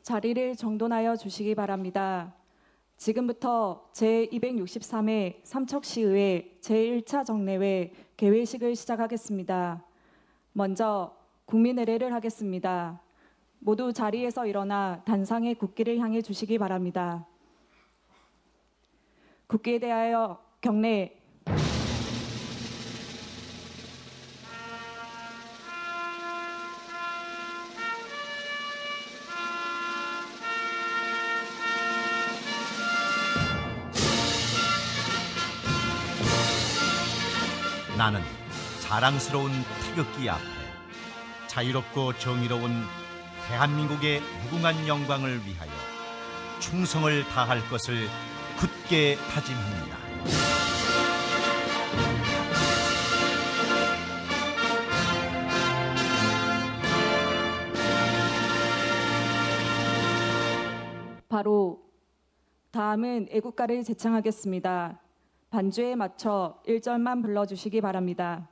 자리를 정돈하여 주시기 바랍니다. 지금부터 제263회 삼척시의회 제1차 정례회 개회식을 시작하겠습니다. 먼저 국민의례를 하겠습니다. 모두 자리에서 일어나 단상의 국기를 향해 주시기 바랍니다. 국기에 대하여 경례. 나는 자랑스러운 태극기 앞에 자유롭고 정의로운 대한민국의 무궁한 영광을 위하여 충성을 다할 것을 굳게 다짐합니다. 바로 다음은 애국가를 제창하겠습니다. 반주에 맞춰 1절만 불러주시기 바랍니다.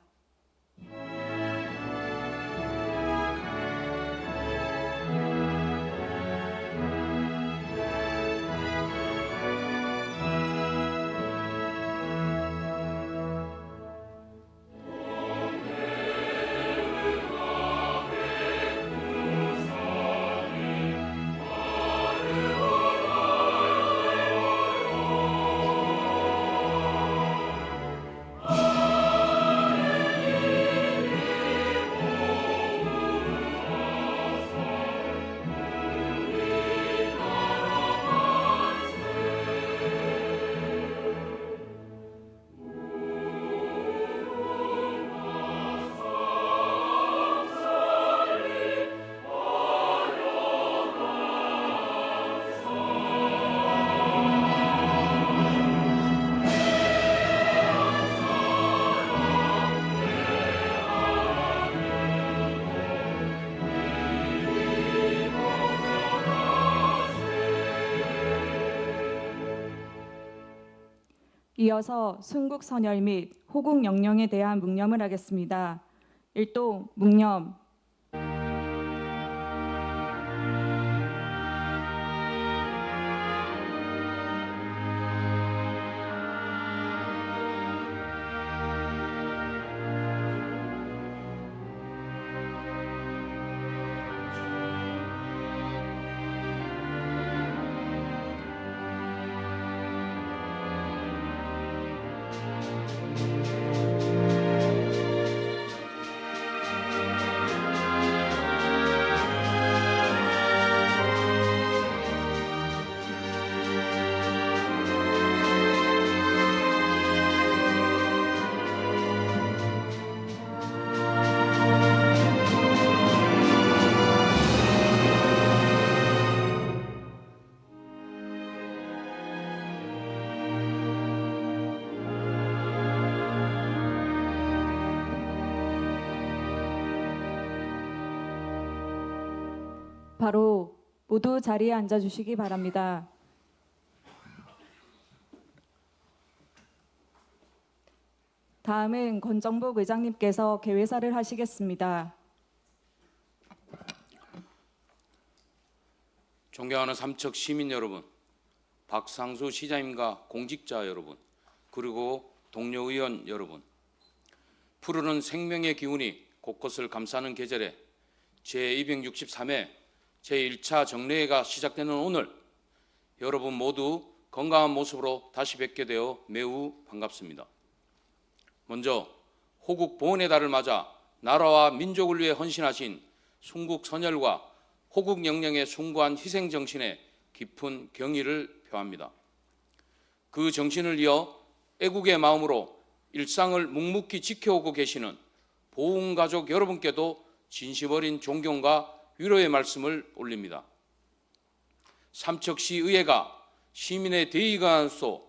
이어서 순국선열 및 호국영령에 대한 묵념을 하겠습니다. 1도 묵념. 바로 모두 자리에 앉아주시기 바랍니다. 다음은 권정복 의장님께서 개회사를 하시겠습니다. 존경하는 삼척 시민 여러분, 박상수 시장님과 공직자 여러분, 그리고 동료 의원 여러분, 푸르는 생명의 기운이 곳곳을 감싸는 계절에 제263회 제1차 정례회가 시작되는 오늘, 여러분 모두 건강한 모습으로 다시 뵙게 되어 매우 반갑습니다. 먼저 호국 보훈의 달을 맞아 나라와 민족을 위해 헌신하신 순국선열과 호국영령의 숭고한 희생 정신에 깊은 경의를 표합니다. 그 정신을 이어 애국의 마음으로 일상을 묵묵히 지켜오고 계시는 보훈가족 여러분께도 진심 어린 존경과 위로의 말씀을 올립니다. 삼척시 의회가 시민의 대의관으로서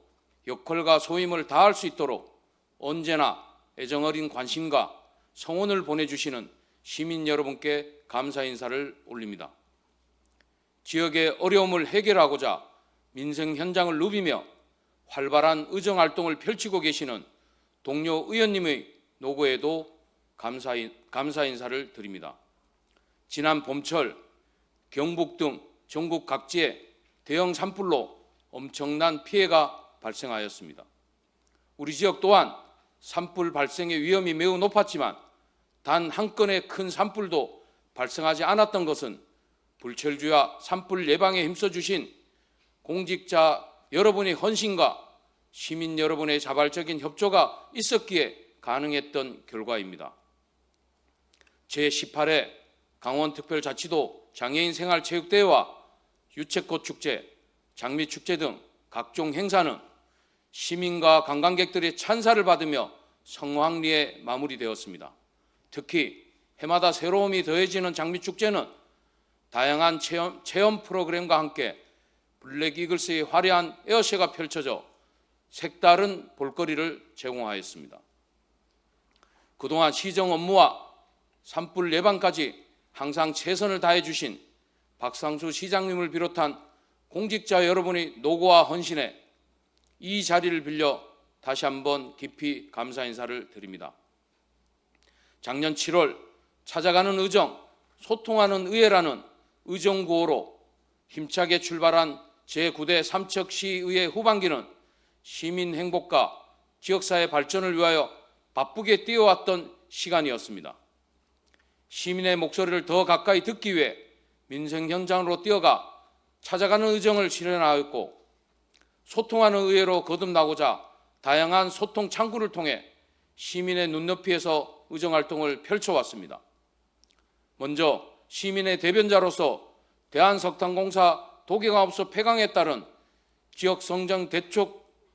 역할과 소임을 다할 수 있도록 언제나 애정어린 관심과 성원을 보내주시는 시민 여러분께 감사 인사를 올립니다. 지역의 어려움을 해결하고자 민생 현장을 누비며 활발한 의정활동을 펼치고 계시는 동료 의원님의 노고에도 감사 인사를 드립니다. 지난 봄철 경북 등 전국 각지에 대형 산불로 엄청난 피해가 발생하였습니다. 우리 지역 또한 산불 발생의 위험이 매우 높았지만 단 한 건의 큰 산불도 발생하지 않았던 것은 불철주야 산불 예방에 힘써주신 공직자 여러분의 헌신과 시민 여러분의 자발적인 협조가 있었기에 가능했던 결과입니다. 제18회 강원특별자치도 장애인 생활체육대회와 유채꽃 축제, 장미축제 등 각종 행사는 시민과 관광객들의 찬사를 받으며 성황리에 마무리되었습니다. 특히 해마다 새로움이 더해지는 장미축제는 다양한 체험 프로그램과 함께 블랙 이글스의 화려한 에어쇼가 펼쳐져 색다른 볼거리를 제공하였습니다. 그동안 시정 업무와 산불 예방까지 항상 최선을 다해 주신 박상수 시장님을 비롯한 공직자 여러분의 노고와 헌신에 이 자리를 빌려 다시 한번 깊이 감사 인사를 드립니다. 작년 7월 찾아가는 의정, 소통하는 의회라는 의정구호로 힘차게 출발한 제9대 삼척시의회 후반기는 시민 행복과 지역사회 발전을 위하여 바쁘게 뛰어왔던 시간이었습니다. 시민의 목소리를 더 가까이 듣기 위해 민생 현장으로 뛰어가 찾아가는 의정을 실현하였고, 소통하는 의회로 거듭나고자 다양한 소통 창구를 통해 시민의 눈높이에서 의정활동을 펼쳐왔습니다. 먼저 시민의 대변자로서 대한석탄공사 도경업소 폐강에 따른 지역성장 대책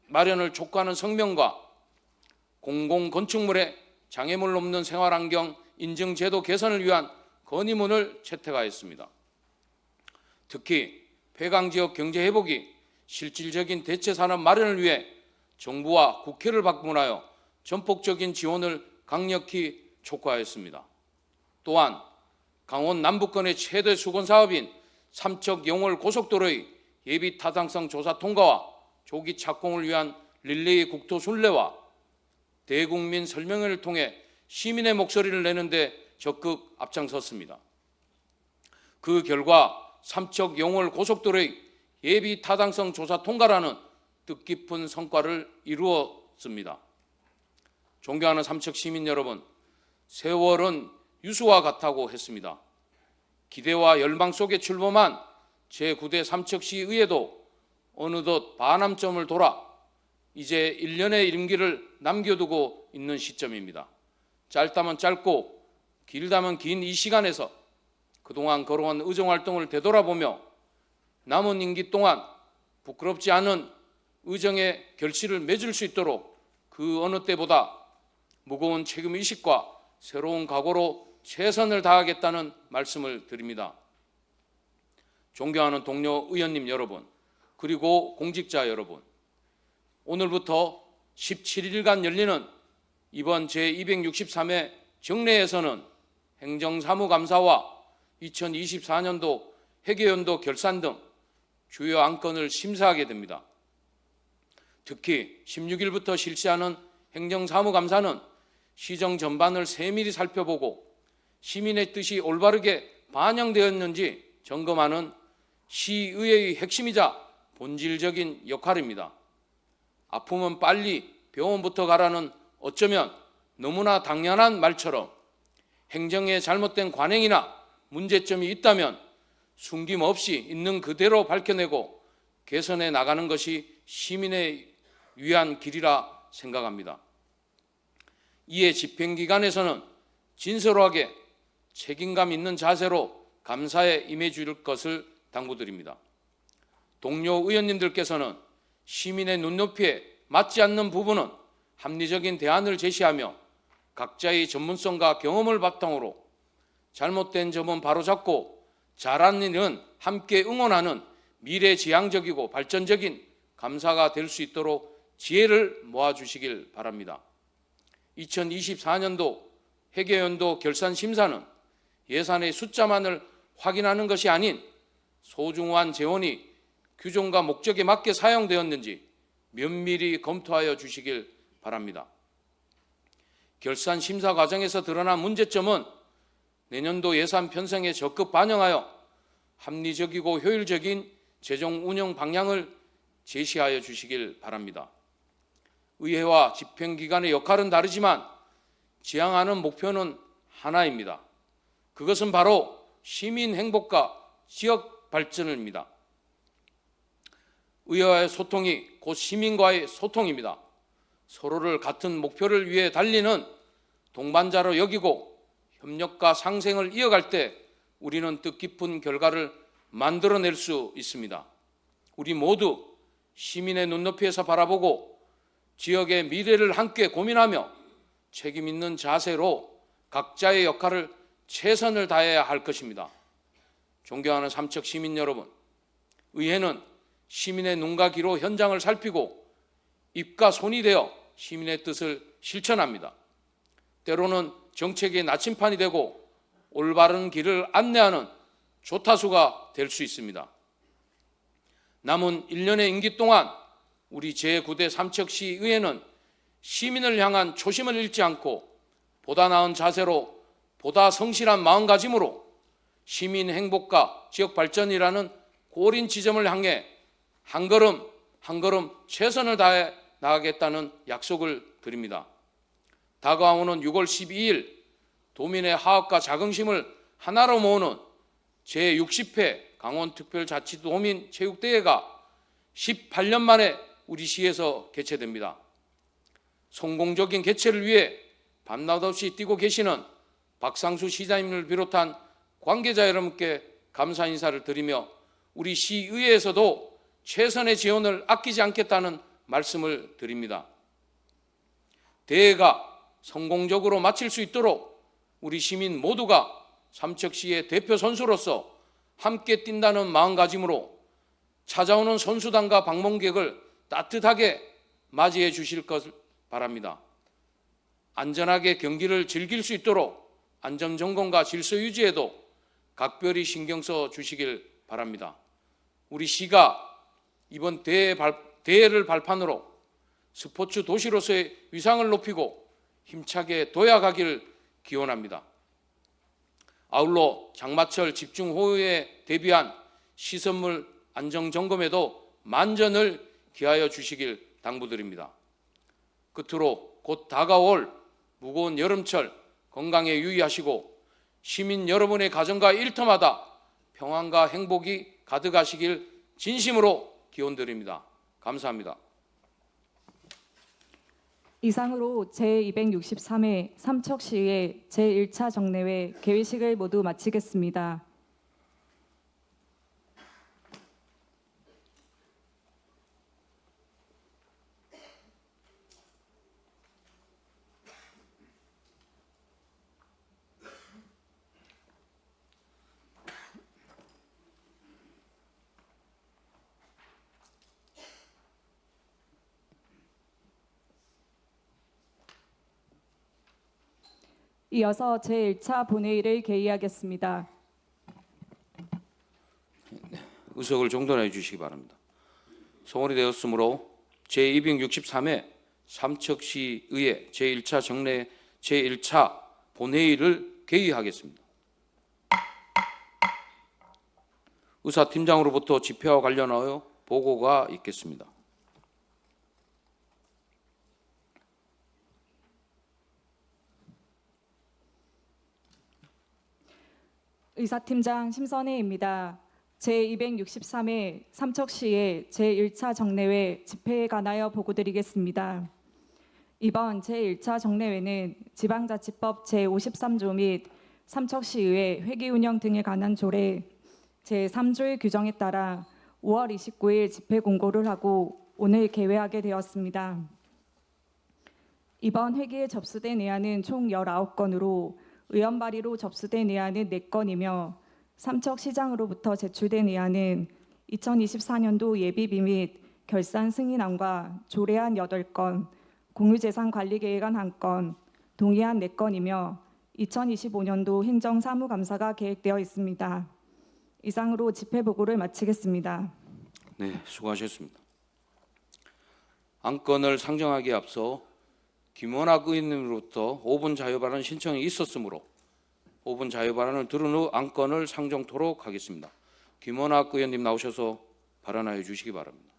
마련을 촉구하는 성명과 공공건축물의 장애물 없는 생활환경 인증제도 개선을 위한 건의문을 채택하였습니다. 특히 폐강지역 경제회복이 실질적인 대체산업 마련을 위해 정부와 국회를 방문하여 전폭적인 지원을 강력히 촉구하였습니다. 또한 강원 남부권의 최대 수건사업인 삼척 영월 고속도로의 예비 타당성 조사 통과와 조기 착공을 위한 릴레이 국토 순례와 대국민 설명회를 통해 시민의 목소리를 내는 데 적극 앞장섰습니다. 그 결과 삼척 영월 고속도로의 예비 타당성 조사 통과라는 뜻깊은 성과를 이루었습니다. 존경하는 삼척 시민 여러분, 세월은 유수와 같다고 했습니다. 기대와 열망 속에 출범한 제9대 삼척시의회도 어느덧 반환점을 돌아 이제 1년의 임기를 남겨두고 있는 시점입니다. 짧다면 짧고 길다면 긴 이 시간에서 그동안 걸어온 의정활동을 되돌아보며 남은 임기 동안 부끄럽지 않은 의정의 결실을 맺을 수 있도록 그 어느 때보다 무거운 책임의식과 새로운 각오로 최선을 다하겠다는 말씀을 드립니다. 존경하는 동료 의원님 여러분, 그리고 공직자 여러분, 오늘부터 17일간 열리는 이번 제263회 정례에서는 행정사무감사와 2024년도 회계연도 결산 등 주요 안건을 심사하게 됩니다. 특히 16일부터 실시하는 행정사무감사는 시정 전반을 세밀히 살펴보고 시민의 뜻이 올바르게 반영되었는지 점검하는 시의회의 핵심이자 본질적인 역할입니다. 아프면 빨리 병원부터 가라는 어쩌면 너무나 당연한 말처럼 행정에 잘못된 관행이나 문제점이 있다면 숨김없이 있는 그대로 밝혀내고 개선해 나가는 것이 시민의 위한 길이라 생각합니다. 이에 집행기관에서는 진솔하게 책임감 있는 자세로 감사에 임해줄 것을 당부드립니다. 동료 의원님들께서는 시민의 눈높이에 맞지 않는 부분은 합리적인 대안을 제시하며 각자의 전문성과 경험을 바탕으로 잘못된 점은 바로잡고 잘한 일은 함께 응원하는 미래지향적이고 발전적인 감사가 될 수 있도록 지혜를 모아주시길 바랍니다. 2024년도 회계연도 결산심사는 예산의 숫자만을 확인하는 것이 아닌 소중한 재원이 규정과 목적에 맞게 사용되었는지 면밀히 검토하여 주시길 바랍니다. 결산 심사 과정에서 드러난 문제점은 내년도 예산 편성에 적극 반영하여 합리적이고 효율적인 재정 운영 방향을 제시하여 주시길 바랍니다. 의회와 집행기관의 역할은 다르지만 지향하는 목표는 하나입니다. 그것은 바로 시민 행복과 지역 발전입니다. 의회와의 소통이 곧 시민과의 소통입니다. 서로를 같은 목표를 위해 달리는 동반자로 여기고 협력과 상생을 이어갈 때 우리는 뜻깊은 결과를 만들어낼 수 있습니다. 우리 모두 시민의 눈높이에서 바라보고 지역의 미래를 함께 고민하며 책임 있는 자세로 각자의 역할을 최선을 다해야 할 것입니다. 존경하는 삼척 시민 여러분, 의회는 시민의 눈과 귀로 현장을 살피고 입과 손이 되어 시민의 뜻을 실천합니다. 때로는 정책의 나침판이 되고 올바른 길을 안내하는 조타수가 될 수 있습니다. 남은 1년의 임기 동안 우리 제9대 삼척시 의회는 시민을 향한 초심을 잃지 않고 보다 나은 자세로 보다 성실한 마음가짐으로 시민 행복과 지역 발전이라는 고린 지점을 향해 한 걸음 한 걸음 최선을 다해 나가겠다는 약속을 드립니다. 다가오는 6월 12일 도민의 화합과 자긍심을 하나로 모으는 제60회 강원특별자치도민 체육대회가 18년 만에 우리 시에서 개최됩니다. 성공적인 개최를 위해 밤낮 없이 뛰고 계시는 박상수 시장님을 비롯한 관계자 여러분께 감사 인사를 드리며 우리 시의회에서도 최선의 지원을 아끼지 않겠다는 말씀을 드립니다. 대회가 성공적으로 마칠 수 있도록 우리 시민 모두가 삼척시의 대표 선수로서 함께 뛴다는 마음가짐으로 찾아오는 선수단과 방문객을 따뜻하게 맞이해 주실 것을 바랍니다. 안전하게 경기를 즐길 수 있도록 안전점검과 질서 유지에도 각별히 신경 써 주시길 바랍니다. 우리 시가 이번 대회를 발판으로 스포츠 도시로서의 위상을 높이고 힘차게 도약하기를 기원합니다. 아울러 장마철 집중호우에 대비한 시설물 안전점검에도 만전을 기하여 주시길 당부드립니다. 끝으로 곧 다가올 무거운 여름철 건강에 유의하시고 시민 여러분의 가정과 일터마다 평안과 행복이 가득하시길 진심으로 기원드립니다. 감사합니다. 이상으로 제263회 삼척시의 제1차 정례회 개회식을 모두 마치겠습니다. 이어서 제1차 본회의를 개의하겠습니다. 의석을 정돈해 주시기 바랍니다. 소원이 되었으므로 제263회 삼척시의회 제1차 정례 제1차 본회의를 개의하겠습니다. 의사팀장으로부터 집회와 관련하여 보고가 있겠습니다. 의사팀장 심선혜입니다. 제263회 삼척시의 제1차 정례회 집회에 관하여 보고드리겠습니다. 이번 제1차 정례회는 지방자치법 제53조 및 삼척시의회 회기운영 등에 관한 조례 제3조의 규정에 따라 5월 29일 집회 공고를 하고 오늘 개회하게 되었습니다. 이번 회기에 접수된 예안은 총 19건으로 의원 발의로 접수된 예안은 4건이며 삼척시장으로부터 제출된 예안은 2024년도 예비비 및 결산 승인안과 조례안 8건, 공유재산관리계획안 1건, 동의안 4건이며 2025년도 행정사무감사가 계획되어 있습니다. 이상으로 집회 보고를 마치겠습니다. 네, 수고하셨습니다. 안건을 상정하기에 앞서 김원학 의원님으로부터 5분 자유발언 신청이 있었으므로 5분 자유발언을 들은 후 안건을 상정토록 하겠습니다. 김원학 의원님 나오셔서 발언하여 주시기 바랍니다.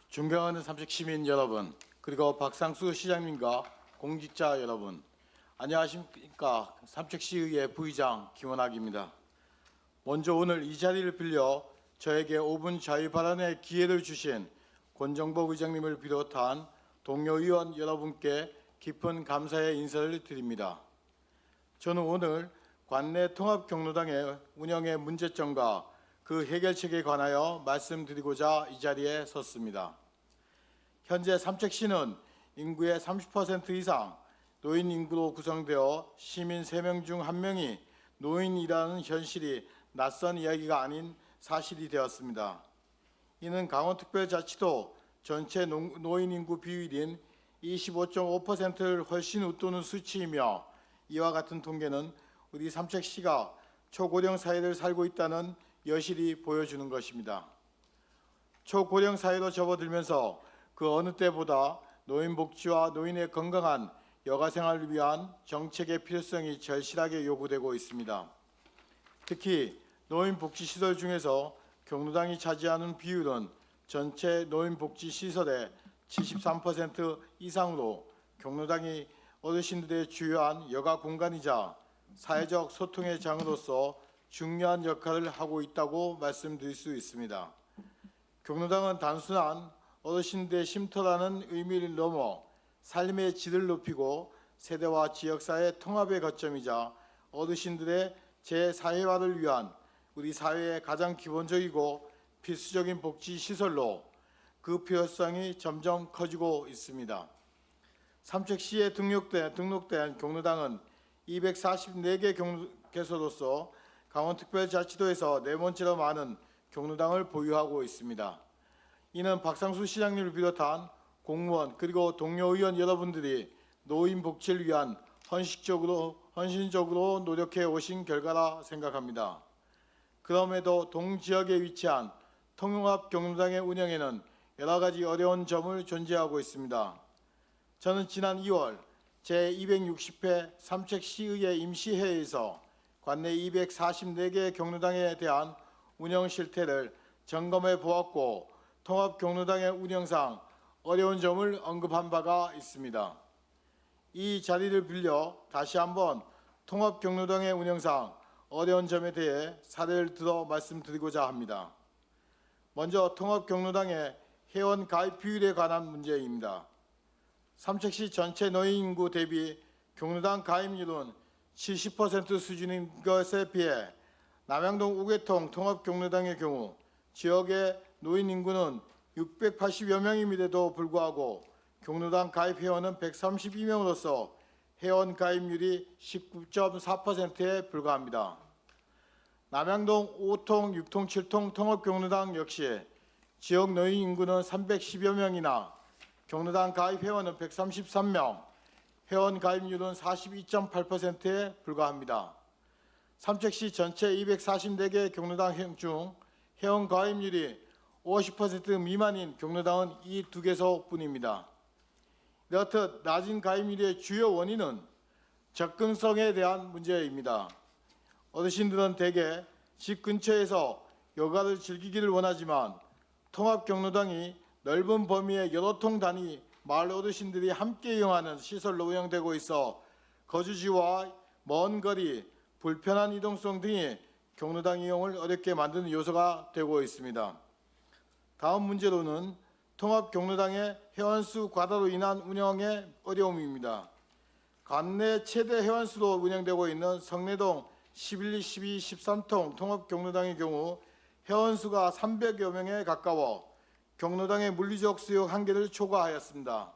존경하는 삼척 시민 여러분, 그리고 박상수 시장님과 공직자 여러분, 안녕하십니까? 삼척시의회 부의장 김원학입니다. 먼저 오늘 이 자리를 빌려 저에게 5분 자유 발언의 기회를 주신 권정복 의장님을 비롯한 동료 의원 여러분께 깊은 감사의 인사를 드립니다. 저는 오늘 관내 통합경로당의 운영의 문제점과 그 해결책에 관하여 말씀드리고자 이 자리에 섰습니다. 현재 삼척시는 인구의 30% 이상 노인 인구로 구성되어 시민 3명 중 1명이 노인이라는 현실이 낯선 이야기가 아닌 사실이 되었습니다. 이는 강원특별자치도 전체 노인 인구 비율인 25.5%를 훨씬 웃도는 수치이며, 이와 같은 통계는 우리 삼척시가 초고령 사회를 살고 있다는 여실히 보여주는 것입니다. 초고령 사회로 접어들면서 그 어느 때보다 노인 복지와 노인의 건강한 여가 생활을 위한 정책의 필요성이 절실하게 요구되고 있습니다. 특히 노인 복지 시설 중에서 경로당이 차지하는 비율은 전체 노인 복지 시설의 73% 이상으로 경로당이 어르신들의 주요한 여가 공간이자 사회적 소통의 장으로서 중요한 역할을 하고 있다고 말씀드릴 수 있습니다. 경로당은 단순한 어르신들의 쉼터라는 의미를 넘어 삶의 질을 높이고 세대와 지역사회 통합의 거점이자 어르신들의 재사회화를 위한 우리 사회의 가장 기본적이고 필수적인 복지 시설로 그 필요성이 점점 커지고 있습니다. 삼척시에 등록된 경로당은 244개 개소로서 강원특별자치도에서 네 번째로 많은 경로당을 보유하고 있습니다. 이는 박상수 시장님을 비롯한 공무원 그리고 동료 의원 여러분들이 노인 복지를 위한 헌신적으로 노력해 오신 결과라 생각합니다. 그럼에도 동지역에 위치한 통합 경로당의 운영에는 여러 가지 어려운 점을 존재하고 있습니다. 저는 지난 2월 제260회 삼척시의회 임시회의에서 관내 244개 경로당에 대한 운영 실태를 점검해 보았고, 통합 경로당의 운영상 어려운 점을 언급한 바가 있습니다. 이 자리를 빌려 다시 한번 통합 경로당의 운영상 어려운 점에 대해 사례를 들어 말씀드리고자 합니다. 먼저 통합 경로당의 회원 가입 비율에 관한 문제입니다. 삼척시 전체 노인 인구 대비 경로당 가입률은 70% 수준인 것에 비해 남양동 우계통 통합 경로당의 경우 지역의 노인 인구는 680여 명임에도 불구하고 경로당 가입 회원은 132명으로서 회원 가입률이 19.4%에 불과합니다. 남양동 5통, 6통, 7통 통합 경로당 역시 지역 노인 인구는 310여 명이나 경로당 가입 회원은 133명, 회원 가입률은 42.8%에 불과합니다. 삼척시 전체 244개 경로당 중 회원 가입률이 50% 미만인 경로당은 이 두 개소뿐입니다. 이렇듯 낮은 가입률의 주요 원인은 접근성에 대한 문제입니다. 어르신들은 대개 집 근처에서 여가를 즐기기를 원하지만 통합 경로당이 넓은 범위의 여러 통 단위 마을 어르신들이 함께 이용하는 시설로 운영되고 있어 거주지와 먼 거리, 불편한 이동성 등이 경로당 이용을 어렵게 만드는 요소가 되고 있습니다. 다음 문제로는 통합 경로당의 회원수 과다로 인한 운영의 어려움입니다. 관내 최대 회원수로 운영되고 있는 성내동 11, 12, 13통 통합 경로당의 경우 회원수가 300여 명에 가까워 경로당의 물리적 수용 한계를 초과하였습니다.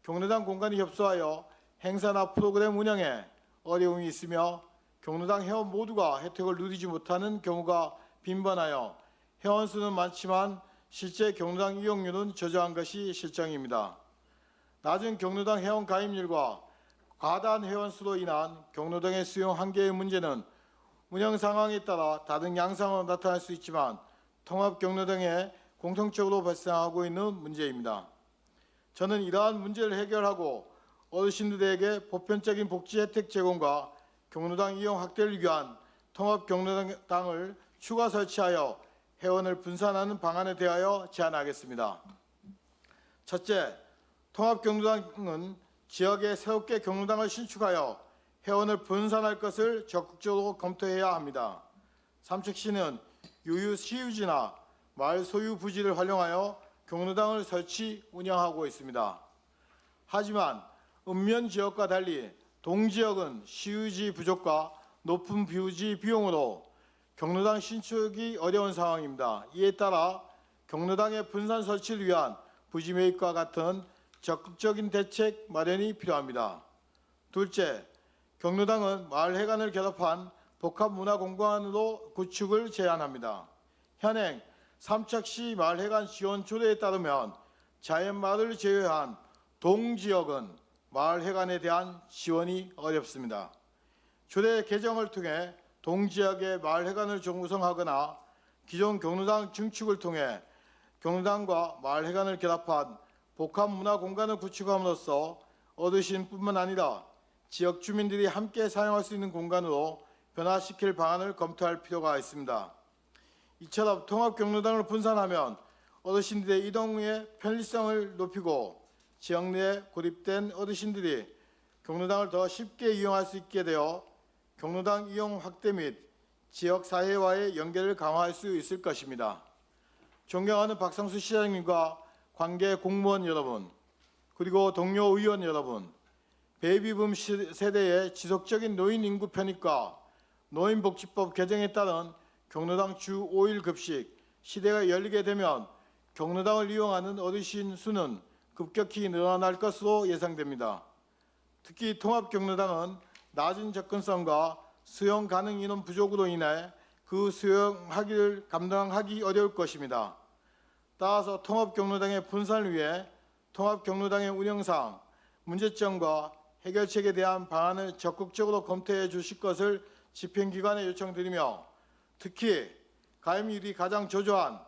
경로당 공간이 협소하여 행사나 프로그램 운영에 어려움이 있으며 경로당 회원 모두가 혜택을 누리지 못하는 경우가 빈번하여 회원수는 많지만 실제 경로당 이용률은 저조한 것이 실정입니다. 낮은 경로당 회원 가입률과 과다한 회원수로 인한 경로당의 수용 한계의 문제는 운영 상황에 따라 다른 양상으로 나타날 수 있지만 통합 경로당의 공통적으로 발생하고 있는 문제입니다. 저는 이러한 문제를 해결하고 어르신들에게 보편적인 복지 혜택 제공과 경로당 이용 확대를 위한 통합 경로당을 추가 설치하여 회원을 분산하는 방안에 대하여 제안하겠습니다. 첫째, 통합 경로당은 지역에 새롭게 경로당을 신축하여 회원을 분산할 것을 적극적으로 검토해야 합니다. 삼척시는 유유 시유지나 마을 소유 부지를 활용하여 경로당을 설치 운영하고 있습니다. 하지만 읍면 지역과 달리 동지역은 시유지 부족과 높은 비유지 비용으로 경로당 신축이 어려운 상황입니다. 이에 따라 경로당의 분산 설치를 위한 부지 매입과 같은 적극적인 대책 마련이 필요합니다. 둘째, 경로당은 마을 회관을 결합한 복합문화공간으로 구축을 제안합니다. 현행 삼척시 마을회관 지원 조례에 따르면 자연마을을 제외한 동지역은 마을회관에 대한 지원이 어렵습니다. 조례 개정을 통해 동지역의 마을회관을 조성하거나 기존 경로당 증축을 통해 경로당과 마을회관을 결합한 복합문화공간을 구축함으로써 어르신뿐만 아니라 지역 주민들이 함께 사용할 수 있는 공간으로 변화시킬 방안을 검토할 필요가 있습니다. 이처럼 통합 경로당을 분산하면 어르신들의 이동의 편리성을 높이고 지역 내에 고립된 어르신들이 경로당을 더 쉽게 이용할 수 있게 되어 경로당 이용 확대 및 지역 사회와의 연결을 강화할 수 있을 것입니다. 존경하는 박상수 시장님과 관계 공무원 여러분, 그리고 동료 의원 여러분, 베이비붐 세대의 지속적인 노인 인구 편입과 노인복지법 개정에 따른 경로당 주 5일 급식 시대가 열리게 되면 경로당을 이용하는 어르신 수는 급격히 늘어날 것으로 예상됩니다. 특히 통합 경로당은 낮은 접근성과 수용 가능 인원 부족으로 인해 그 수용하기를 감당하기 어려울 것입니다. 따라서 통합 경로당의 분산을 위해 통합 경로당의 운영상 문제점과 해결책에 대한 방안을 적극적으로 검토해 주실 것을 집행기관에 요청드리며 특히 가입률이 가장 저조한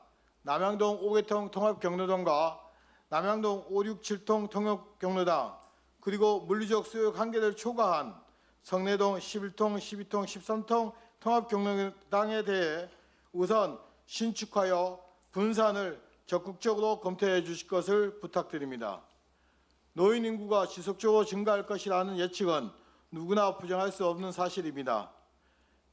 남양동 5개통 통합 경로당과 남양동 5, 6, 7통 통합 경로당 그리고 물리적 수용 한계를 초과한 성내동 11통, 12통, 13통 통합 경로당에 대해 우선 신축하여 분산을 적극적으로 검토해 주실 것을 부탁드립니다. 노인 인구가 지속적으로 증가할 것이라는 예측은 누구나 부정할 수 없는 사실입니다.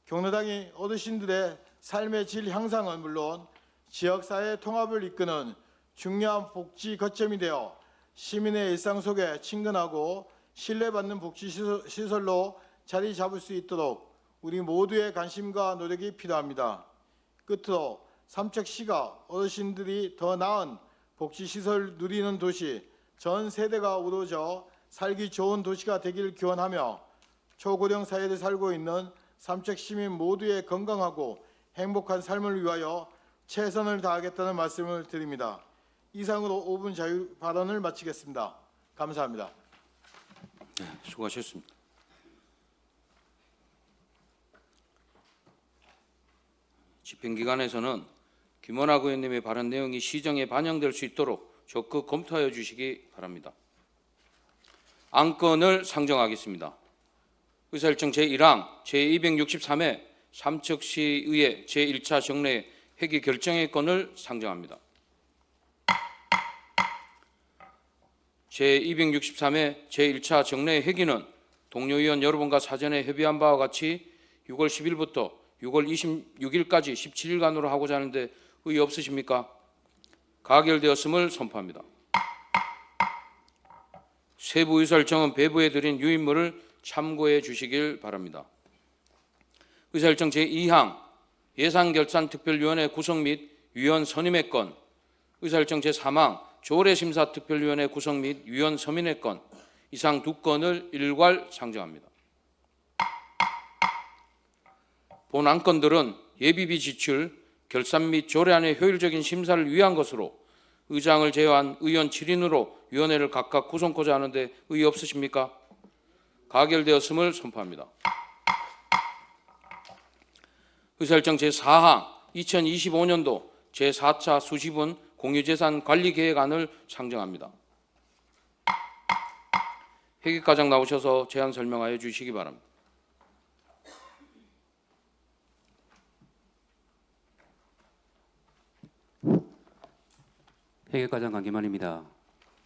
경로당이 어르신들의 삶의 질 향상은 물론 지역사회 통합을 이끄는 중요한 복지 거점이 되어 시민의 일상 속에 친근하고 신뢰받는 복지시설로 자리 잡을 수 있도록 우리 모두의 관심과 노력이 필요합니다. 끝으로 삼척시가 어르신들이 더 나은 복지시설 누리는 도시, 전 세대가 우러져 살기 좋은 도시가 되길 기원하며 초고령 사회를 살고 있는 삼척 시민 모두의 건강하고 행복한 삶을 위하여 최선을 다하겠다는 말씀을 드립니다. 이상으로 5분 자유 발언을 마치겠습니다. 감사합니다. 네, 수고하셨습니다. 집행기관에서는 김원학 의원님의 발언 내용이 시정에 반영될 수 있도록 적극 검토하여 주시기 바랍니다. 안건을 상정하겠습니다. 의사일정 제1항 제263회 삼척시의회 제1차 정례 회기 결정의 건을 상정합니다. 제263회 제1차 정례 회기는 동료 의원 여러분과 사전에 협의한 바와 같이 6월 10일부터 6월 26일까지 17일간으로 하고자 하는데 의의 없으십니까? 가결되었음을 선포합니다. 세부 의사일정은 배부해 드린 유인물을 참고해 주시길 바랍니다. 의사일정 제2항 예산결산특별위원회 구성 및 위원 선임의 건, 의사일정 제3항 조례심사특별위원회 구성 및 위원 서민의 건, 이상 두 건을 일괄 상정합니다. 본 안건들은 예비비 지출, 결산 및 조례안의 효율적인 심사를 위한 것으로 의장을 제외한 의원 7인으로 위원회를 각각 구성코자 하는데 의의 없으십니까? 가결되었음을 선포합니다. 의사일정 제4항 2025년도 제4차 수시분 공유재산관리계획안을 상정합니다. 회계과장 나오셔서 제안 설명하여 주시기 바랍니다. 회계과장 강기만입니다.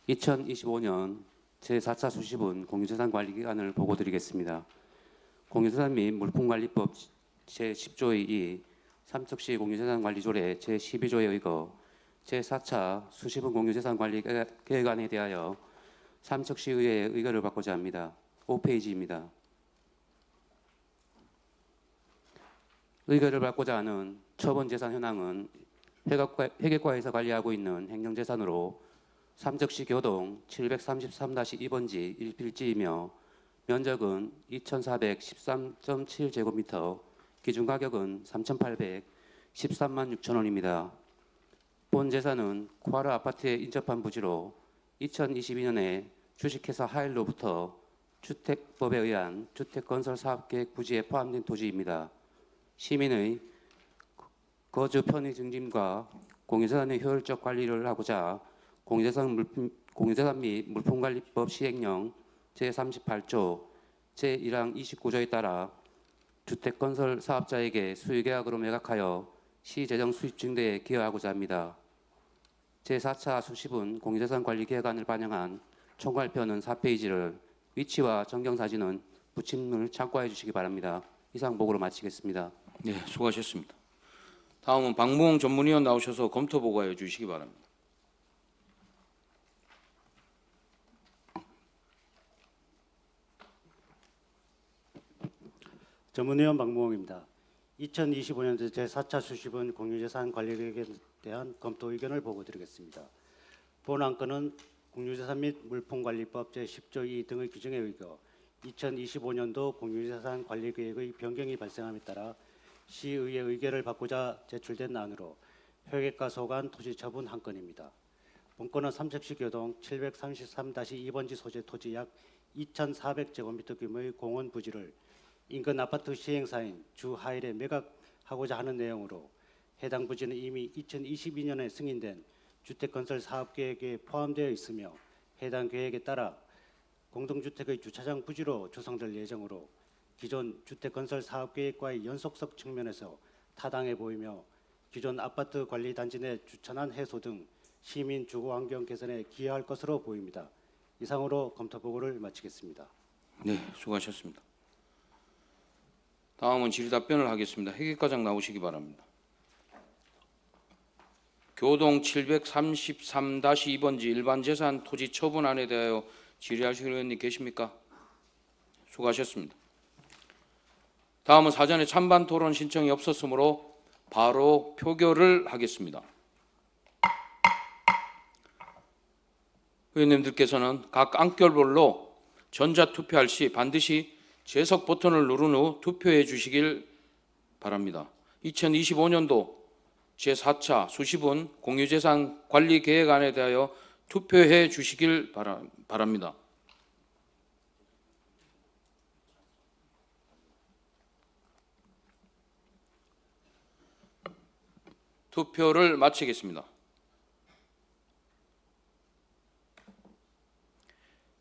2025년 제4차 수시분 공유재산관리기간을 보고드리겠습니다. 공유재산 및 물품관리법 제10조의 2, 삼척시 공유재산관리조례 제12조에 의거 제4차 수시분 공유재산관리계획안에 대하여 삼척시의회의 의결을 받고자 합니다. 5페이지입니다. 의결을 받고자 하는 처분재산 현황은 회계과에서 관리하고 있는 행정재산으로 삼척시 교동 733-2번지 1필지이며 면적은 2,413.7제곱미터, 기준가격은 3,813만 6천 원입니다. 본 재산은 코아르 아파트에 인접한 부지로 2022년에 주식회사 하일로부터 주택법에 의한 주택건설사업계획 부지에 포함된 토지입니다. 시민의 거주 편의 증진과 공유재산의 효율적 관리를 하고자 공유재산 및 물품관리법 시행령 제38조 제1항 29조에 따라 주택건설 사업자에게 수의계약으로 매각하여 시재정 수입 증대에 기여하고자 합니다. 제4차 수시분 공유재산관리계획안을 반영한 총괄표는 4페이지를 위치와 전경사진은 부침을 참고해 주시기 바랍니다. 이상 보고로 마치겠습니다. 네, 수고하셨습니다. 다음은 박무홍 전문위원 나오셔서 검토 보고하여 주시기 바랍니다. 전문위원 박무홍입니다. 2025년도 제4차 수시분 공유재산 관리계획에 대한 검토 의견을 보고드리겠습니다. 본 안건은 공유재산 및 물품관리법 제10조 2 등의 규정에 의거 2025년도 공유재산 관리계획의 변경이 발생함에 따라 시의회 의결을 받고자 제출된 안으로 회계과 소관 토지 처분 한 건입니다. 본 건은 삼척시 교동 733-2번지 소재 토지 약 2,400제곱미터 규모의 공원 부지를 인근 아파트 시행사인 주하일에 매각하고자 하는 내용으로 해당 부지는 이미 2022년에 승인된 주택건설 사업계획에 포함되어 있으며 해당 계획에 따라 공동주택의 주차장 부지로 조성될 예정으로 기존 주택건설 사업계획과의 연속성 측면에서 타당해 보이며 기존 아파트 관리단지 내 주차난 해소 등 시민 주거환경 개선에 기여할 것으로 보입니다. 이상으로 검토 보고를 마치겠습니다. 네, 수고하셨습니다. 다음은 질의 답변을 하겠습니다. 회계과장 나오시기 바랍니다. 교동 733-2번지 일반 재산 토지 처분안에 대하여 질의하실 의원님 계십니까? 수고하셨습니다. 다음은 사전에 찬반 토론 신청이 없었으므로 바로 표결을 하겠습니다. 의원님들께서는 각 안결별로 전자투표할 시 반드시 재석 버튼을 누른 후 투표해 주시길 바랍니다. 2025년도 제4차 수시분 공유재산 관리계획안에 대하여 투표해 주시길 바랍니다. 투표를 마치겠습니다.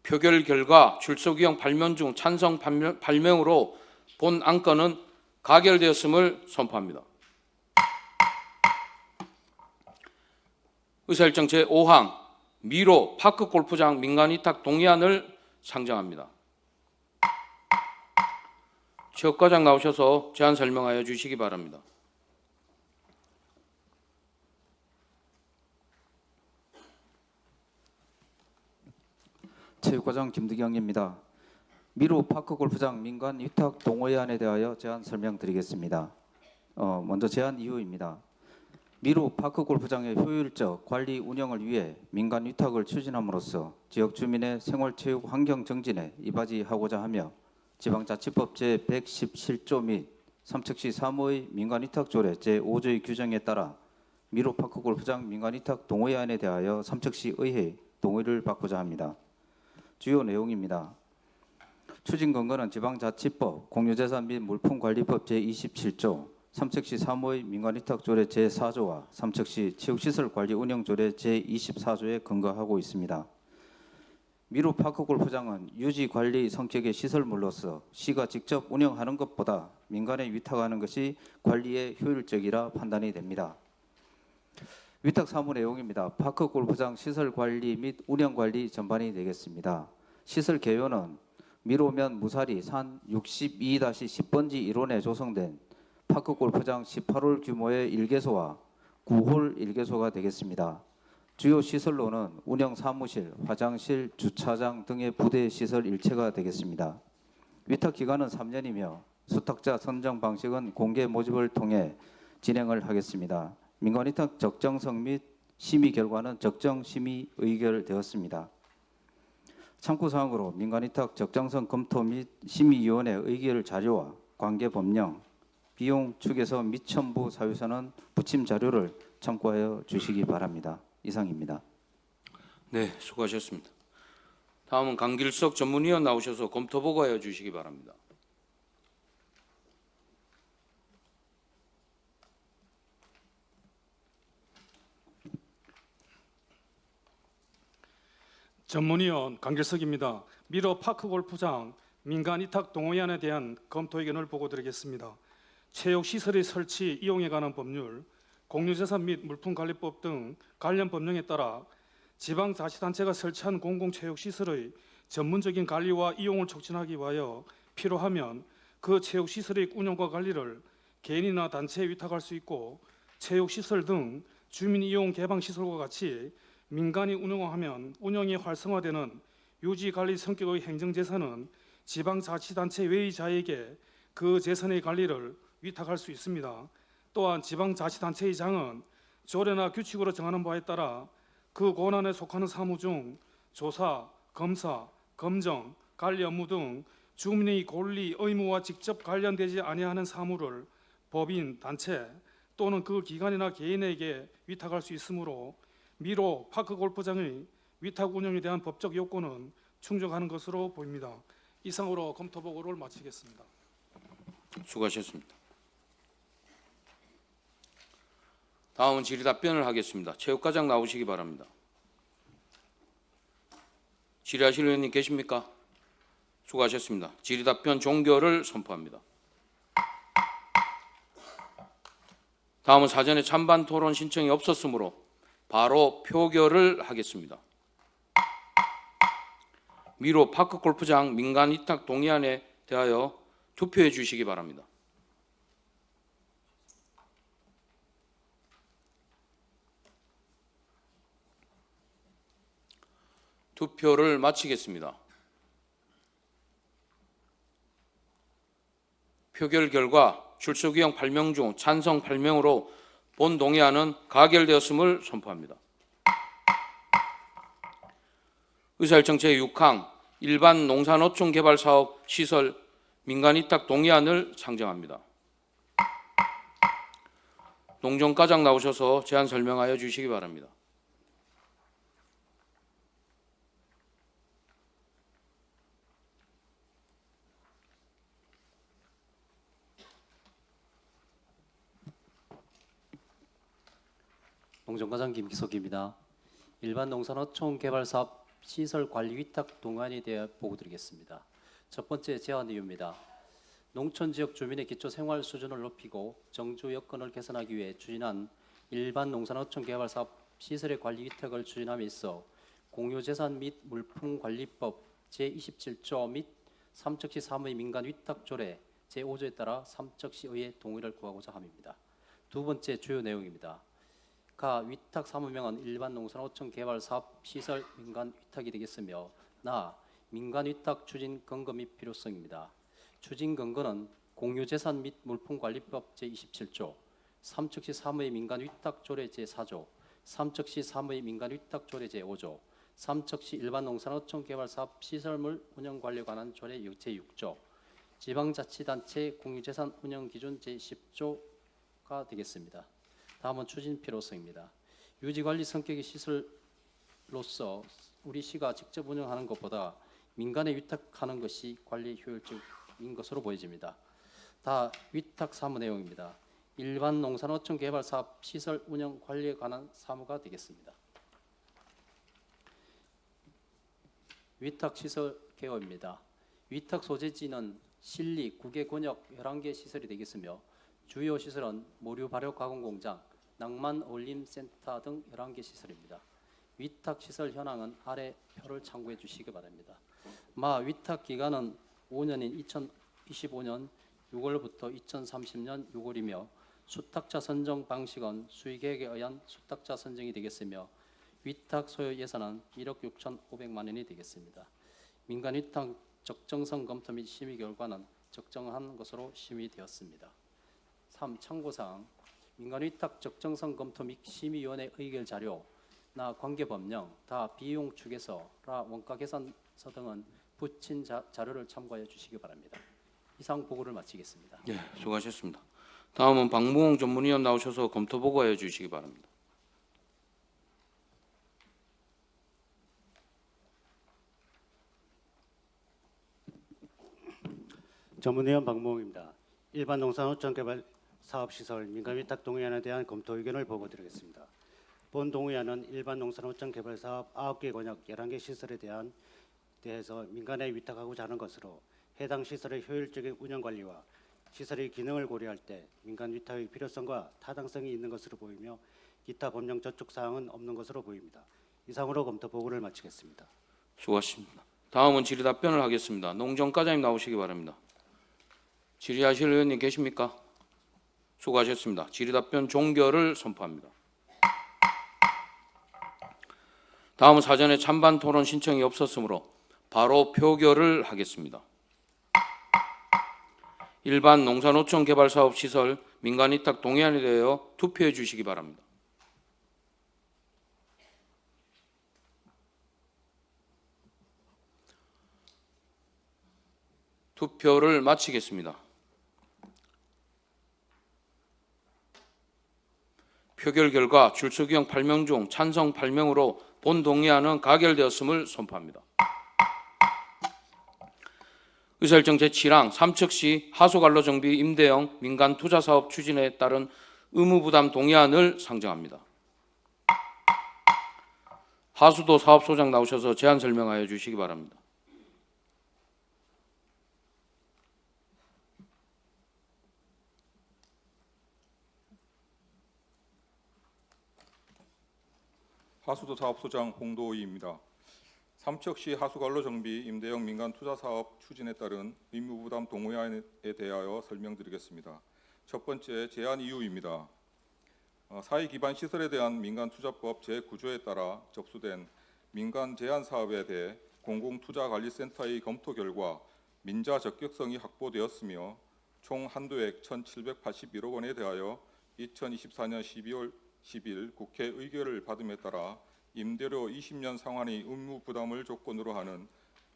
표결 결과 출석의원 8명 중 찬성 8명으로 본 안건은 가결되었음을 선포합니다. 의사일정 제5항 미로 파크골프장 민간위탁 동의안을 상정합니다. 최혁과장 나오셔서 제안 설명하여 주시기 바랍니다. 체육과장 김득영입니다. 미로 파크골프장 민간 위탁 동의안에 대하여 제안 설명드리겠습니다. 먼저 제안 이유입니다. 미로 파크골프장의 효율적 관리 운영을 위해 민간 위탁을 추진함으로써 지역 주민의 생활체육 환경 정진에 이바지하고자 하며 지방자치법 제117조 및 삼척시 3호의 민간 위탁조례 제5조의 규정에 따라 미로 파크골프장 민간 위탁 동의안에 대하여 삼척시 의회 동의를 받고자 합니다. 주요 내용입니다. 추진 근거는 지방자치법, 공유재산 및 물품관리법 제27조, 삼척시 사무의 민간위탁조례 제4조와 삼척시 체육시설관리운영조례 제24조에 근거하고 있습니다. 미루 파크골프장은 유지관리 성격의 시설물로서 시가 직접 운영하는 것보다 민간에 위탁하는 것이 관리에 효율적이라 판단이 됩니다. 위탁 사무 내용입니다. 파크골프장 시설관리 및 운영관리 전반이 되겠습니다. 시설 개요는 미로면 무사리 산 62-10번지 일원에 조성된 파크골프장 18홀 규모의 1개소와 9홀 1개소가 되겠습니다. 주요 시설로는 운영 사무실, 화장실, 주차장 등의 부대 시설 일체가 되겠습니다. 위탁 기간은 3년이며 수탁자 선정 방식은 공개 모집을 통해 진행을 하겠습니다. 민간위탁 적정성 및 심의 결과는 적정심의 의결되었습니다. 참고사항으로 민간위탁 적정성 검토 및 심의위원회 의결 자료와 관계 법령, 비용 축에서 미첨부 사유서는 부침 자료를 참고하여 주시기 바랍니다. 이상입니다. 네, 수고하셨습니다. 다음은 강길석 전문위원 나오셔서 검토 보고하여 주시기 바랍니다. 전문위원 강길석입니다. 미러 파크골프장 민간 위탁 동의안에 대한 검토 의견을 보고드리겠습니다. 체육시설의 설치, 이용에 관한 법률, 공유재산 및 물품관리법 등 관련 법령에 따라 지방자치단체가 설치한 공공체육시설의 전문적인 관리와 이용을 촉진하기 위하여 필요하면 그 체육시설의 운영과 관리를 개인이나 단체에 위탁할 수 있고, 체육시설 등 주민이용 개방시설과 같이 민간이 운영하면 운영이 활성화되는 유지관리 성격의 행정재산은 지방자치단체 외의자에게 그 재산의 관리를 위탁할 수 있습니다. 또한 지방자치단체의 장은 조례나 규칙으로 정하는 바에 따라 그 권한에 속하는 사무 중 조사, 검사, 검정, 관리 업무 등 주민의 권리, 의무와 직접 관련되지 아니하는 사무를 법인, 단체 또는 그 기관이나 개인에게 위탁할 수 있으므로 미로 파크골프장의 위탁 운영에 대한 법적 요건은 충족하는 것으로 보입니다. 이상으로 검토 보고를 마치겠습니다. 수고하셨습니다. 다음은 질의답변을 하겠습니다. 체육과장 나오시기 바랍니다. 질의하실 의원님 계십니까? 수고하셨습니다. 질의답변 종결을 선포합니다. 다음은 사전에 찬반 토론 신청이 없었으므로 바로 표결을 하겠습니다. 미로 파크골프장 민간 위탁 동의안에 대하여 투표해 주시기 바랍니다. 투표를 마치겠습니다. 표결 결과 출석 의원 8명 중 찬성 8명으로 본 동의안은 가결되었음을 선포합니다. 의사일정 제6항 일반 농산어촌 개발 사업 시설 민간 위탁 동의안을 상정합니다. 농정과장 나오셔서 제안 설명하여 주시기 바랍니다. 농정과장 김기석입니다. 일반 농산어촌 개발 사업 시설 관리 위탁 동의안에 대해 보고드리겠습니다. 첫 번째 제안 이유입니다. 농촌 지역 주민의 기초 생활 수준을 높이고 정주 여건을 개선하기 위해 추진한 일반 농산어촌 개발 사업 시설의 관리 위탁을 추진함에 있어 공유재산 및 물품관리법 제27조 및 삼척시 사무의 민간 위탁 조례 제5조에 따라 삼척시의회 동의를 구하고자 함입니다. 두 번째 주요 내용입니다. 가 위탁 사무명은 일반 농산어촌 개발 사업 시설 민간 위탁이 되겠으며 나 민간 위탁 추진 근거 및 필요성입니다. 추진 근거는 공유재산 및 물품관리법 제27조, 삼척시 사무의 민간 위탁 조례 제4조, 삼척시 사무의 민간 위탁 조례 제5조, 삼척시 일반 농산어촌 개발 사업 시설물 운영 관리에 관한 조례 제6조, 지방자치단체 공유재산 운영 기준 제10조가 되겠습니다. 다음은 추진 필요성입니다. 유지관리 성격의 시설로서 우리 시가 직접 운영하는 것보다 민간에 위탁하는 것이 관리 효율적인 것으로 보여집니다. 다 위탁 사무 내용입니다. 일반 농산어촌 개발 사업 시설 운영 관리에 관한 사무가 되겠습니다. 위탁 시설 개요입니다. 위탁 소재지는 실리, 국외 권역 11개 시설이 되겠으며 주요 시설은 모류 발효 가공 공장, 낭만 어울림 센터 등 11개 시설입니다. 위탁 시설 현황은 아래 표를 참고해 주시기 바랍니다. 위탁 기간은 5년인 2025년 6월부터 2030년 6월이며 수탁자 선정 방식은 수의계획에 의한 수탁자 선정이 되겠으며 위탁 소요 예산은 1억 6,500만 원이 되겠습니다. 민간 위탁 적정성 검토 및 심의 결과는 적정한 것으로 심의되었습니다. 3. 참고사항 민간 위탁 적정성 검토 및 심의위원회 의결 자료 나 관계법령 다 비용 추계서라 원가 계산서 등은 붙인 자료를 참고하여 주시기 바랍니다. 이상 보고를 마치겠습니다. 예, 수고하셨습니다. 다음은 박무홍 전문위원 나오셔서 검토 보고해 주시기 바랍니다. 전문위원 박무홍입니다. 일반 농산어촌 개발 사업시설 민간위탁 동의안에 대한 검토 의견을 보고드리겠습니다. 본 동의안은 일반 농산어촌 개발 사업 9개 권역 11개 시설에 대해서 민간에 위탁하고자 하는 것으로 해당 시설의 효율적인 운영 관리와 시설의 기능을 고려할 때 민간 위탁의 필요성과 타당성이 있는 것으로 보이며 기타 법령 저촉 사항은 없는 것으로 보입니다. 이상으로 검토 보고를 마치겠습니다. 수고하셨습니다. 다음은 질의 답변을 하겠습니다. 농정과장님 나오시기 바랍니다. 질의하실 의원님 계십니까? 수고하셨습니다. 질의 답변 종결을 선포합니다. 다음은 사전에 찬반 토론 신청이 없었으므로 바로 표결을 하겠습니다. 일반 농산어촌 개발 사업 시설 민간 위탁 동의안에 대하여 투표해 주시기 바랍니다. 투표를 마치겠습니다. 표결 결과 출석의원 8명 중 찬성 8명으로 본 동의안은 가결되었음을 선포합니다. 의사일정 제7항 삼척시 하수관로 정비 임대형 민간 투자 사업 추진에 따른 의무부담 동의안을 상정합니다. 하수도 사업소장 나오셔서 제안 설명하여 주시기 바랍니다. 하수도 사업소장 홍도의입니다. 삼척시 하수관로 정비 임대형 민간 투자 사업 추진에 따른 의무부담 동의안에 대하여 설명드리겠습니다. 첫 번째 제안 이유입니다. 사회 기반 시설에 대한 민간 투자법 제9조에 따라 접수된 민간 제한 사업에 대해 공공투자관리센터의 검토 결과 민자 적격성이 확보되었으며 총 한도액 1,781억 원에 대하여 2024년 12월 10일 국회 의결을 받음에 따라 임대료 20년 상환의 의무 부담을 조건으로 하는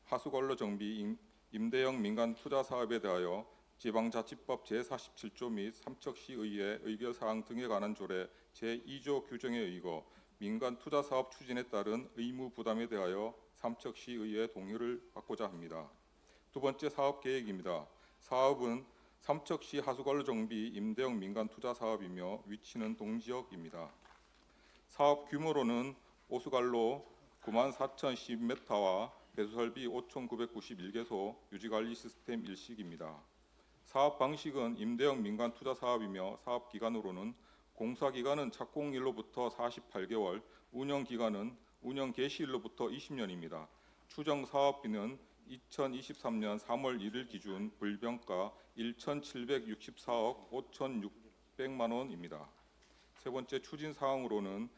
하수관로 정비 임대형 민간 투자 사업에 대하여 지방자치법 제47조 및 삼척시의회 의결사항 등에 관한 조례 제2조 규정에 의거 민간 투자 사업 추진에 따른 의무 부담에 대하여 삼척시의회 동의를 받고자 합니다. 두 번째 사업 계획입니다. 사업은 삼척시 하수관로 정비 임대형 민간 투자 사업이며 위치는 동지역입니다. 사업 규모로는 오수관로 94,010m와 배수설비 5,991개소, 유지관리 시스템 일식입니다. 사업 방식은 임대형 민간 투자 사업이며 사업 기간으로는 공사기간은 착공일로부터 48개월, 운영기간은 운영 개시일로부터 20년입니다. 추정 사업비는 2023년 3월 1일 기준 불병가 1,764억 5,600만 원입니다. 세 번째 추진 사항으로는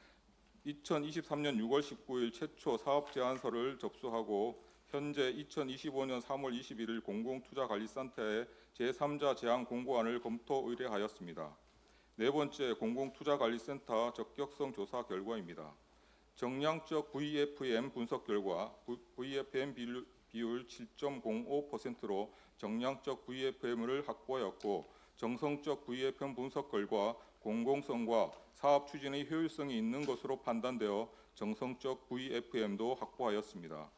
2023년 6월 19일 최초 사업 제안서를 접수하고 현재 2025년 3월 21일 공공투자관리센터에 제3자 제안 공고안을 검토 의뢰하였습니다. 네 번째 공공투자관리센터 적격성 조사 결과입니다. 정량적 VFM 분석 결과 VFM 비율 7.05%로 정량적 VFM을 확보하였고 정성적 VFM 분석 결과 공공성과 사업 추진의 효율성이 있는 것으로 판단되어 정성적 VFM도 확보하였습니다.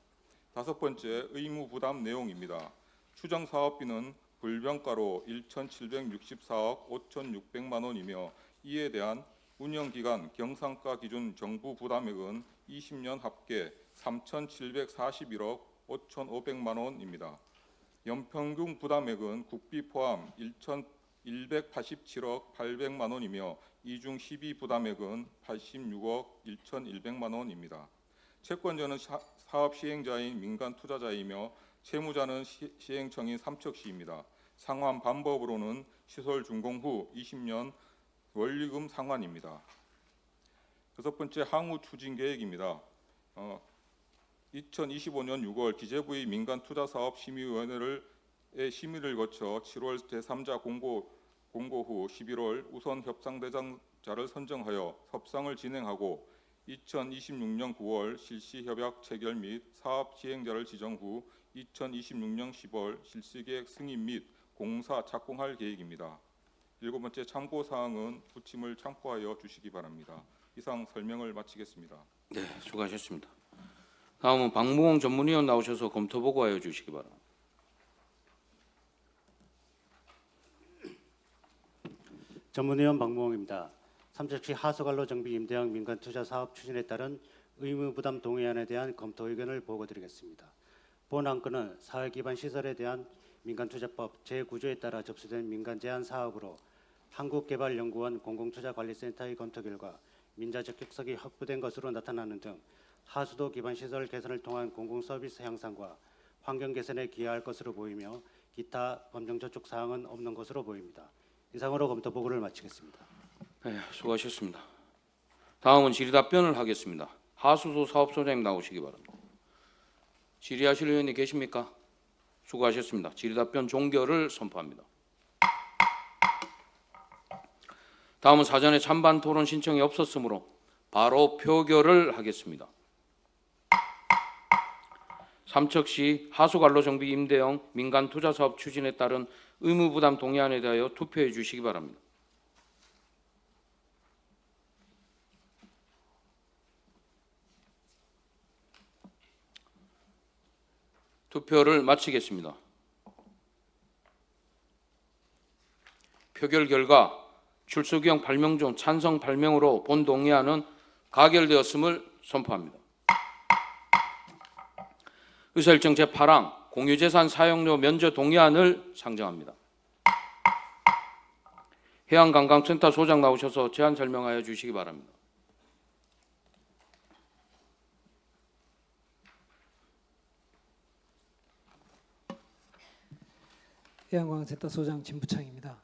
다섯 번째 의무 부담 내용입니다. 추정 사업비는 불병가로 1,764억 5,600만 원이며 이에 대한 운영기간 경상가 기준 정부 부담액은 20년 합계 3,741억 5,500만 원입니다. 연평균 부담액은 국비 포함 1,187억 800만 원이며 이중 12 부담액은 86억 1,100만 원입니다. 채권자는 사업 시행자인 민간 투자자이며 채무자는 시행청인 삼척시입니다. 상환 방법으로는 시설 준공 후 20년 원리금 상환입니다. 6번째 향후 추진 계획입니다. 2025년 6월 기재부의 민간투자사업심의위원회의 심의를 거쳐 7월 제3자 공고 후 11월 우선 협상대상자를 선정하여 협상을 진행하고 2026년 9월 실시 협약 체결 및 사업 시행자를 지정 후 2026년 10월 실시계획 승인 및 공사 착공할 계획입니다. 7번째 참고사항은 부침을 참고하여 주시기 바랍니다. 이상 설명을 마치겠습니다. 네, 수고하셨습니다. 다음은 박무홍 전문위원 나오셔서 검토 보고하여 주시기 바랍니다. 전문위원 박무홍입니다. 삼척시 하수관로 정비 임대형 민간투자 사업 추진에 따른 의무부담 동의안에 대한 검토 의견을 보고드리겠습니다. 본 안건은 사회 기반 시설에 대한 민간투자법 제9조에 따라 접수된 민간 제한 사업으로 한국개발연구원 공공투자관리센터의 검토 결과 민자 적격성이 확보된 것으로 나타나는 등 하수도 기반 시설 개선을 통한 공공서비스 향상과 환경 개선에 기여할 것으로 보이며 기타 법령 저촉 사항은 없는 것으로 보입니다. 이상으로 검토 보고를 마치겠습니다. 네, 수고하셨습니다. 다음은 질의답변을 하겠습니다. 하수도 사업소장님 나오시기 바랍니다. 질의하실 의원이 계십니까? 수고하셨습니다. 질의답변 종결을 선포합니다. 다음은 사전에 찬반 토론 신청이 없었으므로 바로 표결을 하겠습니다. 삼척시 하수관로 정비 임대형 민간 투자 사업 추진에 따른 의무부담 동의안에 대하여 투표해 주시기 바랍니다. 투표를 마치겠습니다. 표결 결과 출석의원 8명 중 찬성 8명으로 본 동의안은 가결되었음을 선포합니다. 의사일정 제8항 공유재산 사용료 면제 동의안을 상정합니다. 해양관광센터 소장 나오셔서 제안 설명하여 주시기 바랍니다. 해양관광센터 소장 진부창입니다.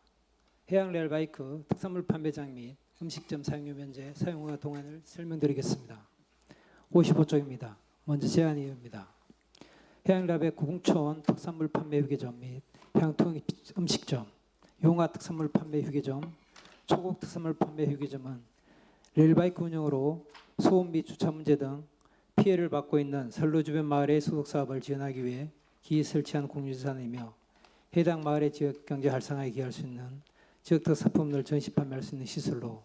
해양레일바이크 특산물 판매장 및 음식점 사용료 면제 사용허가 동안을 설명드리겠습니다. 55조입니다. 먼저 제안 이유입니다. 해양레일바이크 구궁촌 특산물 판매 휴게점 및 해양통 음식점, 용화 특산물 판매 휴게점, 초곡 특산물 판매 휴게점은 레일바이크 운영으로 소음 및 주차 문제 등 피해를 받고 있는 선로 주변 마을의 소득 사업을 지원하기 위해 기획 설치한 공유재산이며 해당 마을의 지역 경제 활성화에 기여할 수 있는 지역적 상품을 전시 판매할 수 있는 시설로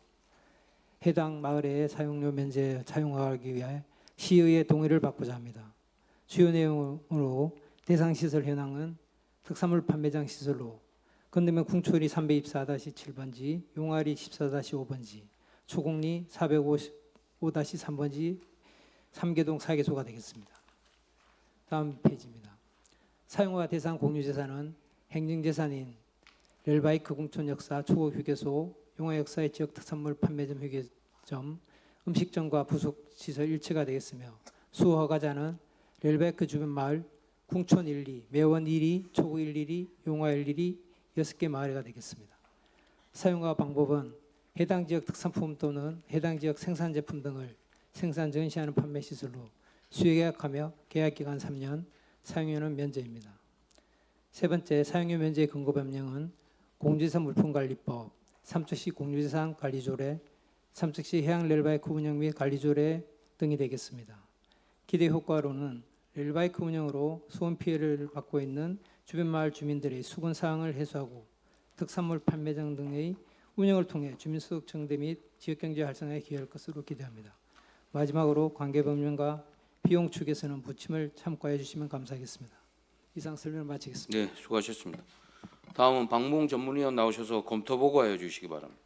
해당 마을의 사용료 면제 사용하기 위해 시의회 동의를 받고자 합니다. 주요 내용으로 대상 시설 현황은 특산물 판매장 시설로 건너면 궁초리 324-7번지, 용아리 14-5번지, 초곡리 455-3번지 3개동 4개소가 되겠습니다. 다음 페이지입니다. 사용허가 대상 공유재산은 행정재산인 레일바이크 궁촌 역사 초곡 휴게소, 용화 역사의 지역 특산물 판매점 휴게점, 음식점과 부속시설 일체가 되겠으며 수허가자는 레일바이크 주변 마을 궁촌 1리, 매원 1리, 초곡 1리, 용화 1리 6개 마을가 되겠습니다. 사용허가 방법은 해당 지역 특산품 또는 해당 지역 생산 제품 등을 생산 전시하는 판매 시설로 수요계약하며 계약기간 3년, 사용료는 면제입니다. 세 번째, 사용료 면제의 근거 법령은 공유재산 물품관리법, 삼척시 공유재산 관리조례, 삼척시 해양레일바이크 운영 및 관리조례 등이 되겠습니다. 기대 효과로는 레일바이크 운영으로 소음 피해를 받고 있는 주변 마을 주민들의 수건 사항을 해소하고 특산물 판매장 등의 운영을 통해 주민소득 증대 및 지역경제 활성화에 기여할 것으로 기대합니다. 마지막으로 관계법령과 비용 축에서는 부침을 참고해 주시면 감사하겠습니다. 이상 설명을 마치겠습니다. 네, 수고하셨습니다. 다음은 박무홍 전문위원 나오셔서 검토 보고해 주시기 바랍니다.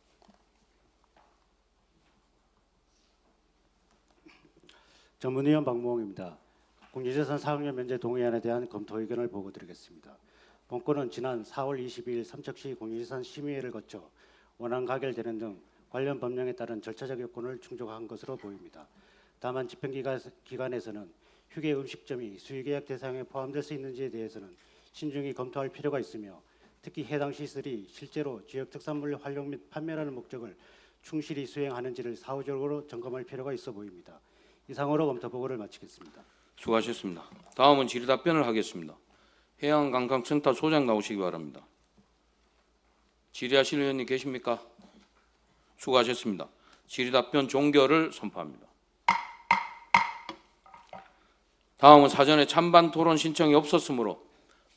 전문위원 박무홍입니다. 국유재산 사용료 면제 동의안에 대한 검토 의견을 보고드리겠습니다. 본건은 지난 4월 22일 삼척시 국유재산 심의회를 거쳐 원안 가결되는 등 관련 법령에 따른 절차적 요건을 충족한 것으로 보입니다. 다만 집행기관에서는 휴게 음식점이 수의계약 대상에 포함될 수 있는지에 대해서는 신중히 검토할 필요가 있으며 특히 해당 시설이 실제로 지역 특산물 활용 및 판매라는 목적을 충실히 수행하는지를 사후적으로 점검할 필요가 있어 보입니다. 이상으로 검토 보고를 마치겠습니다. 수고하셨습니다. 다음은 질의답변을 하겠습니다. 해양관광센터 소장 나오시기 바랍니다. 질의하실 의원님 계십니까? 수고하셨습니다. 질의답변 종결을 선포합니다. 다음은 사전에 찬반 토론 신청이 없었으므로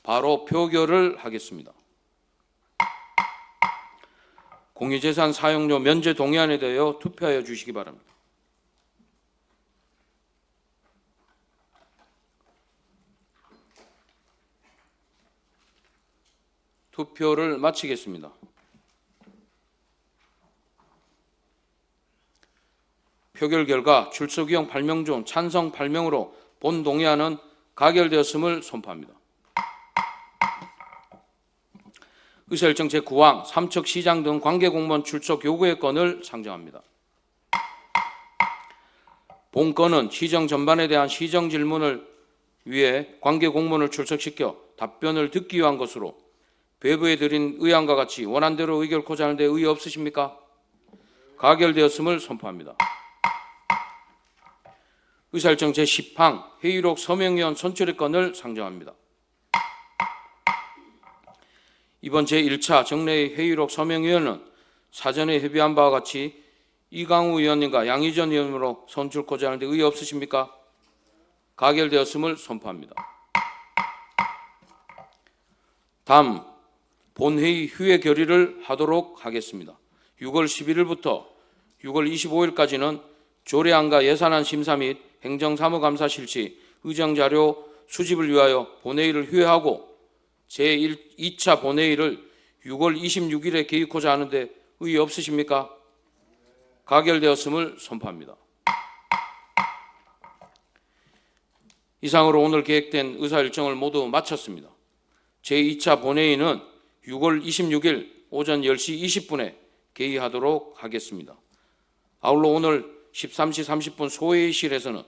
바로 표결을 하겠습니다. 공유재산 사용료 면제 동의안에 대하여 투표하여 주시기 바랍니다. 투표를 마치겠습니다. 표결 결과 출석의원 8명 중 찬성 8명으로 본 동의안은 가결되었음을 선포합니다. 의사일정 제9항 삼척시장 등 관계공무원 출석 요구의 건을 상정합니다. 본건은 시정 전반에 대한 시정 질문을 위해 관계공무원을 출석시켜 답변을 듣기 위한 것으로 배부해 드린 의안과 같이 원안대로 의결코자 하는데 의의 없으십니까? 가결되었음을 선포합니다. 의사일정 제10항 회의록 서명위원 선출의 건을 상정합니다. 이번 제1차 정례의 회의록 서명위원은 사전에 협의한 바와 같이 이강우 의원님과 양희전 의원으로 선출코자 하는데 의의 없으십니까? 가결되었음을 선포합니다. 다음 본회의 휴회 결의를 하도록 하겠습니다. 6월 11일부터 6월 25일까지는 조례안과 예산안 심사 및 행정사무감사 실시, 의정자료 수집을 위하여 본회의를 휴회하고 제2차 본회의를 6월 26일에 개의코자 하는데 의의 없으십니까? 가결되었음을 선포합니다. 이상으로 오늘 계획된 의사일정을 모두 마쳤습니다. 제2차 본회의는 6월 26일 오전 10시 20분에 개의하도록 하겠습니다. 아울러 오늘 13시 30분 소회의실에서는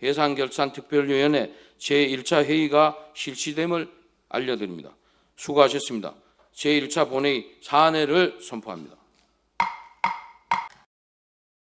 예산결산특별위원회 제1차 회의가 실시됨을 알려드립니다. 수고하셨습니다. 제1차 본회의 사안회를 선포합니다.